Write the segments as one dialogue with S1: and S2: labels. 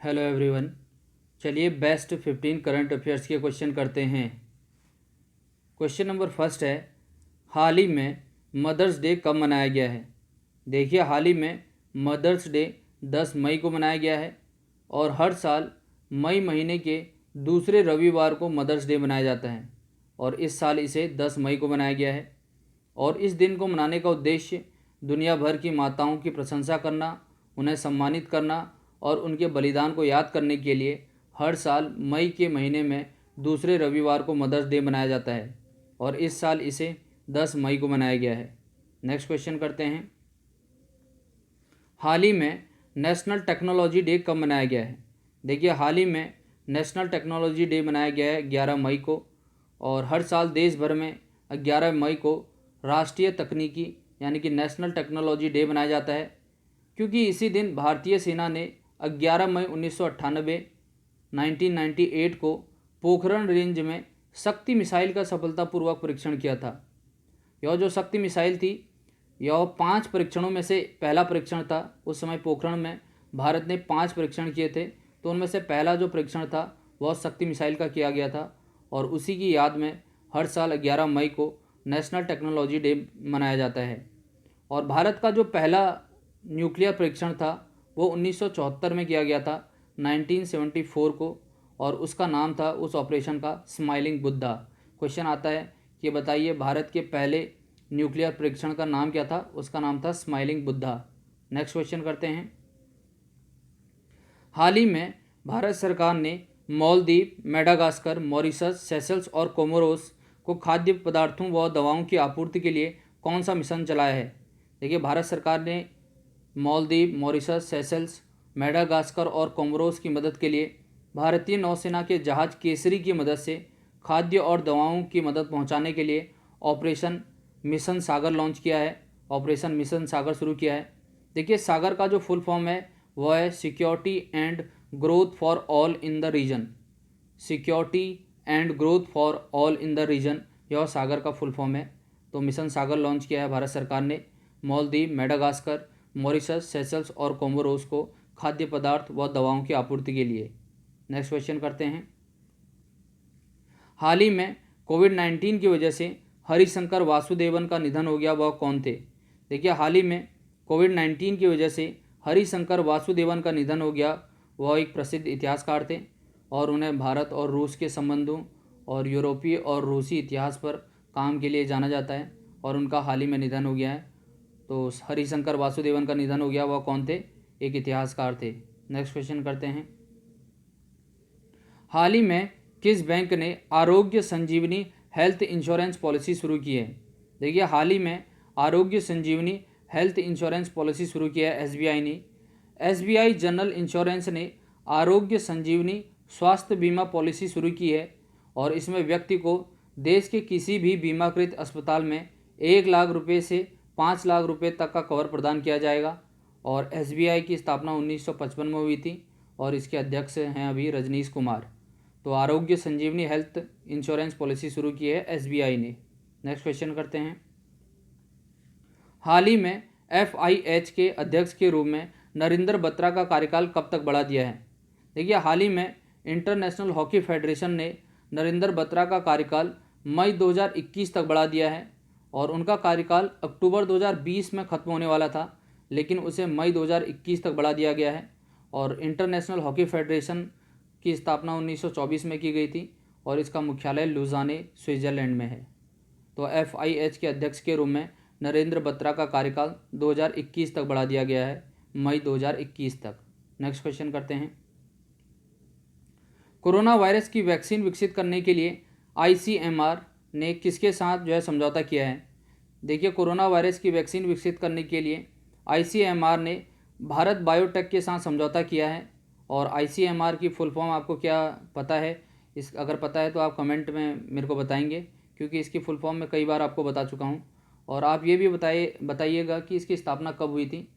S1: Hello everyone. चलिए best 15 current affairs के question करते हैं। क्वेश्चन नंबर फर्स्ट है, हाल ही में मदर्स डे कब मनाया गया है? देखिए, हाल ही में मदर्स डे 10 मई को मनाया गया है और हर साल मई महीने के दूसरे रविवार को मदर्स डे मनाया जाता है और इस साल इसे 10 मई को मनाया गया है। और इस दिन को मनाने का उद्देश्य दुनिया भर की माताओं की प्रशंसा करना, उन्हें सम्मानित करना और उनके बलिदान को याद करने के लिए हर साल मई के महीने में दूसरे रविवार को मदर्स डे मनाया जाता है और इस साल इसे 10 मई को मनाया गया है। नेक्स्ट क्वेश्चन करते हैं, हाल ही में नेशनल टेक्नोलॉजी डे कब मनाया गया है? देखिए, हाल ही में नेशनल टेक्नोलॉजी डे मनाया गया है 11 मई को और हर साल देश भर में 11 मई को राष्ट्रीय तकनीकी यानी कि नेशनल टेक्नोलॉजी डे मनाया जाता है, क्योंकि इसी दिन भारतीय सेना ने 11 मई 1998 को पोखरण रेंज में शक्ति मिसाइल का सफलतापूर्वक परीक्षण किया था। यह जो शक्ति मिसाइल थी, यह 5 परीक्षणों में से पहला परीक्षण था। उस समय पोखरण में भारत ने 5 परीक्षण किए थे, तो उनमें से पहला जो परीक्षण था वह शक्ति मिसाइल का किया गया था और उसी की याद में हर साल 11 मई को नेशनल टेक्नोलॉजी डे मनाया जाता है। और भारत का जो पहला न्यूक्लियर परीक्षण था वो 1974 में किया गया था, 1974 को, और उसका नाम था उस ऑपरेशन का स्माइलिंग बुद्धा। क्वेश्चन आता है कि बताइए भारत के पहले न्यूक्लियर परीक्षण का नाम क्या था? उसका नाम था स्माइलिंग बुद्धा। नेक्स्ट क्वेश्चन करते हैं, हाल ही में भारत सरकार ने मालदीव, मेडागास्कर, मॉरिशस, सेशल्स और कोमोरोस को खाद्य पदार्थों व दवाओं की आपूर्ति के लिए कौन सा मिशन चलाया है? देखिए, भारत सरकार ने मालदीव, मॉरिशस, सेशल्स, मेडागास्कर और कोमोरोस की मदद के लिए भारतीय नौसेना के जहाज केसरी की मदद से खाद्य और दवाओं की मदद पहुंचाने के लिए ऑपरेशन मिशन सागर लॉन्च किया है, ऑपरेशन मिशन सागर शुरू किया है। देखिए, सागर का जो फुल फॉर्म है वह है security and growth for all in the region. Security and growth for all in the region, यह सागर का फुल फॉर्म है। तो मिशन सागर लॉन्च किया है भारत सरकार ने मालदीव, मेडागास्कर, मॉरिशस, सेशल्स और कोमोरोस को खाद्य पदार्थ व दवाओं की आपूर्ति के लिए। नेक्स्ट क्वेश्चन करते हैं, हाल ही में कोविड-19 की वजह से हरिशंकर वासुदेवन का निधन हो गया, वह कौन थे? देखिए, हाल ही में कोविड-19 की वजह से हरिशंकर वासुदेवन का निधन हो गया। वह एक प्रसिद्ध इतिहासकार थे और उन्हें भारत और रूस के संबंधों और यूरोपीय और रूसी इतिहास पर काम के लिए जाना जाता है और उनका हाल ही में निधन हो गया है। तो हरिशंकर वासुदेवन का निधन हो गया, वह कौन थे? एक इतिहासकार थे। नेक्स्ट क्वेश्चन करते हैं, हाल ही में किस बैंक ने आरोग्य संजीवनी हेल्थ इंश्योरेंस पॉलिसी शुरू की है? देखिए, हाल ही में आरोग्य संजीवनी हेल्थ इंश्योरेंस पॉलिसी शुरू किया है एसबीआई ने। एसबीआई जनरल इंश्योरेंस ने आरोग्य संजीवनी स्वास्थ्य बीमा पॉलिसी शुरू की है और इसमें व्यक्ति को देश के किसी भी बीमाकृत अस्पताल में 1 लाख रुपये से 5 लाख रुपये तक का कवर प्रदान किया जाएगा। और एसबीआई की स्थापना 1955 में हुई थी और इसके अध्यक्ष हैं अभी रजनीश कुमार। तो आरोग्य संजीवनी हेल्थ इंश्योरेंस पॉलिसी शुरू की है एसबीआई ने। नेक्स्ट क्वेश्चन करते हैं, हाल ही में एफआईएच के अध्यक्ष के रूप में नरेंद्र बत्रा का कार्यकाल कब तक बढ़ा दिया है? देखिए, हाल ही में इंटरनेशनल हॉकी फेडरेशन ने नरेंद्र बत्रा का कार्यकाल मई 2021 तक बढ़ा दिया है और उनका कार्यकाल अक्टूबर 2020 में ख़त्म होने वाला था, लेकिन उसे मई 2021 तक बढ़ा दिया गया है। और इंटरनेशनल हॉकी फेडरेशन की स्थापना 1924 में की गई थी और इसका मुख्यालय लुज़ाने, स्विट्ज़रलैंड में है। तो एफआईएच के अध्यक्ष के रूप में नरेंद्र बत्रा का कार्यकाल 2021 तक बढ़ा दिया गया है, मई 2021 तक। नेक्स्ट क्वेश्चन करते हैं, कोरोना वायरस की वैक्सीन विकसित करने के लिए आईसीएमआर ने किसके साथ जो है समझौता किया है? देखिए, कोरोना वायरस की वैक्सीन विकसित करने के लिए आईसीएमआर ने भारत बायोटेक के साथ समझौता किया है। और आईसीएमआर की फुल फॉर्म आपको क्या पता है? इस अगर पता है तो आप कमेंट में मेरे को बताएंगे, क्योंकि इसकी फुल फॉर्म मैं कई बार आपको बता चुका हूँ। और आप ये भी बताइएगा कि इसकी स्थापना कब हुई थी।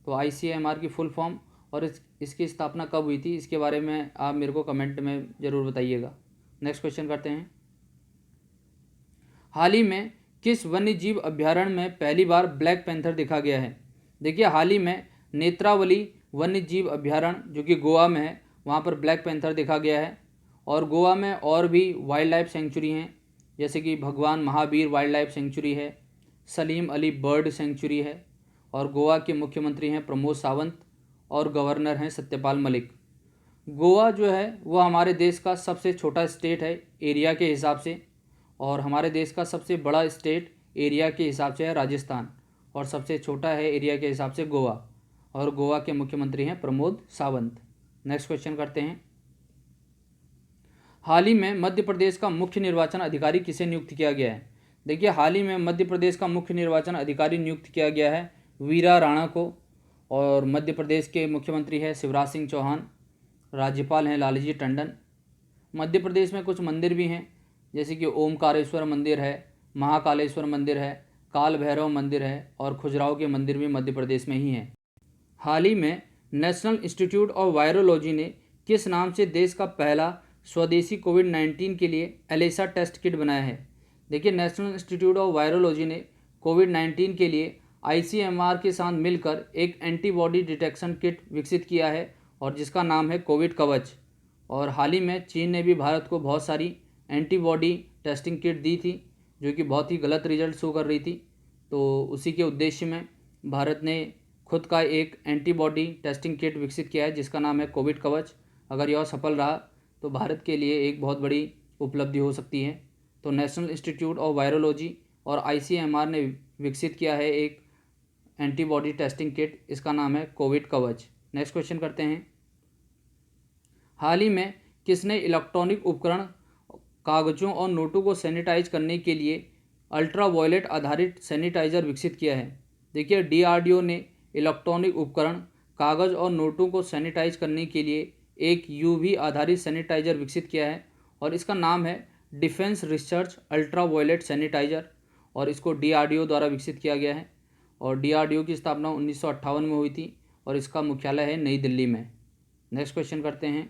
S1: तो आईसीएमआर की फुल फॉर्म और इसकी स्थापना कब हुई थी, इसके बारे में आप मेरे को कमेंट में ज़रूर बताइएगा। नेक्स्ट क्वेश्चन करते हैं, हाल ही में किस वन्य जीव अभ्यारण्य में पहली बार ब्लैक पैंथर देखा गया है? देखिए, हाल ही में नेत्रावली वन्य जीव अभ्यारण्य जो कि गोवा में है, वहाँ पर ब्लैक पैंथर देखा गया है। और गोवा में और भी वाइल्ड लाइफ सेंचुरी हैं, जैसे कि भगवान महावीर वाइल्ड लाइफ सेंचुरी है, सलीम अली बर्ड सेंचुरी है। और गोवा के मुख्यमंत्री हैं प्रमोद सावंत और गवर्नर हैं सत्यपाल मलिक। गोवा जो है वो हमारे देश का सबसे छोटा स्टेट है एरिया के हिसाब से, और हमारे देश का सबसे बड़ा स्टेट एरिया के हिसाब से है राजस्थान, और सबसे छोटा है एरिया के हिसाब से गोवा, और गोवा के मुख्यमंत्री हैं प्रमोद सावंत। नेक्स्ट क्वेश्चन करते हैं। हाल ही में मध्य प्रदेश का मुख्य निर्वाचन अधिकारी किसे नियुक्त किया गया है? देखिए, हाल ही में मध्य प्रदेश का मुख्य निर्वाचन अधिकारी नियुक्त किया गया है वीरा राणा को, और मध्य प्रदेश के मुख्यमंत्री है शिवराज सिंह चौहान, राज्यपाल हैं लालजी टंडन। मध्य प्रदेश में कुछ मंदिर भी हैं, जैसे कि ओमकारेश्वर मंदिर है, महाकालेश्वर मंदिर है, काल भैरव मंदिर है, और खजुराहो के मंदिर भी मध्य प्रदेश में ही हैं। हाल ही में नेशनल इंस्टीट्यूट ऑफ वायरोलॉजी ने किस नाम से देश का पहला स्वदेशी कोविड-19 के लिए एलिसा टेस्ट किट बनाया है? देखिए, नेशनल इंस्टीट्यूट ऑफ वायरोलॉजी ने कोविड-19 के लिए आईसीएमआर के साथ मिलकर एक एंटीबॉडी डिटेक्शन किट विकसित किया है, और जिसका नाम है कोविड कवच। और हाल ही में चीन ने भी भारत को बहुत सारी एंटीबॉडी टेस्टिंग किट दी थी, जो कि बहुत ही गलत रिजल्ट शो कर रही थी। तो उसी के उद्देश्य में भारत ने खुद का एक एंटीबॉडी टेस्टिंग किट विकसित किया है, जिसका नाम है कोविड कवच। अगर यह सफल रहा तो भारत के लिए एक बहुत बड़ी उपलब्धि हो सकती है। तो नेशनल इंस्टीट्यूट ऑफ वायरोलॉजी और आईसीएमआर ने विकसित किया है एक एंटीबॉडी टेस्टिंग किट, इसका नाम है कोविड कवच। नेक्स्ट क्वेश्चन करते हैं। हाल ही में किसने इलेक्ट्रॉनिक उपकरण, कागजों और नोटों को सैनिटाइज करने के लिए अल्ट्रावायलेट आधारित सैनिटाइज़र विकसित किया है? देखिए, डीआरडीओ ने इलेक्ट्रॉनिक उपकरण, कागज़ और नोटों को सैनिटाइज करने के लिए एक यूवी आधारित सैनिटाइज़र विकसित किया है, और इसका नाम है डिफेंस रिसर्च अल्ट्रावायलेट सैनिटाइज़र, और इसको डीआरडीओ द्वारा विकसित किया गया है। और डीआरडीओ की स्थापना 1958 में हुई थी, और इसका मुख्यालय है नई दिल्ली में। नेक्स्ट क्वेश्चन करते हैं।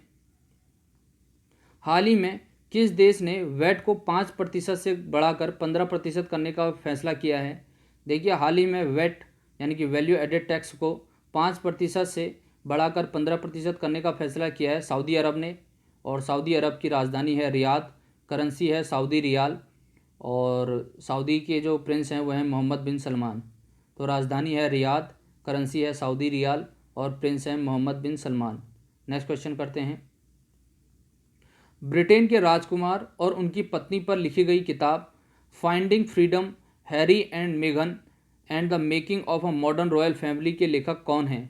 S1: हाल ही में किस देश ने वैट को 5% से बढ़ाकर 15% करने का फैसला किया है? देखिए, हाल ही में वैट यानी कि वैल्यू एडेड टैक्स को 5% से बढ़ाकर 15% करने का फैसला किया है सऊदी अरब ने, और सऊदी अरब की राजधानी है रियाद, करेंसी है सऊदी रियाल, और सऊदी के जो प्रिंस हैं वो हैं मोहम्मद बिन सलमान। तो राजधानी है रियाद, करेंसी है सऊदी रियाल, और प्रिंस हैं मोहम्मद बिन सलमान। नेक्स्ट क्वेश्चन करते हैं। ब्रिटेन के राजकुमार और उनकी पत्नी पर लिखी गई किताब फाइंडिंग फ्रीडम, हैरी एंड मेघन and the Making of a Modern Royal Family के लेखक कौन हैं?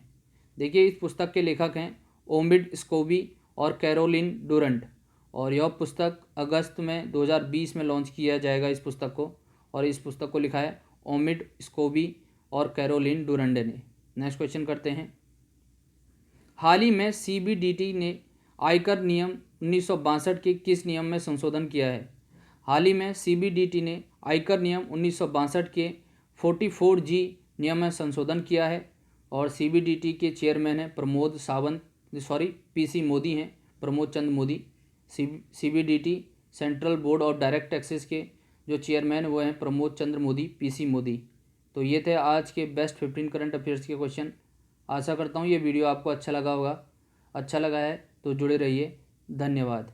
S1: देखिए, इस पुस्तक के लेखक हैं ओमिड स्कोबी और कैरोलिन डुरंट, और यह पुस्तक अगस्त में 2020 में लॉन्च किया जाएगा इस पुस्तक को, और इस पुस्तक को लिखा है ओमिड स्कोबी और कैरोलिन डुरंड ने। नेक्स्ट क्वेश्चन करते हैं। हाल ही में सीबीडीटी ने आयकर नियम 1962 के किस नियम में संशोधन किया है? हाल ही में सीबीडीटी ने आयकर नियम 1962 के 44G नियम में संशोधन किया है, और सीबीडीटी के चेयरमैन हैं पीसी मोदी हैं, Pramod Chandra Modi. CBDT central board of direct taxes के जो चेयरमैन वो हैं प्रमोद चंद्र मोदी, पीसी मोदी। तो ये थे आज के बेस्ट 15 करंट अफेयर्स के क्वेश्चन। आशा करता हूँ ये वीडियो आपको अच्छा लगा होगा। अच्छा लगा है तो जुड़े रहिए। धन्यवाद।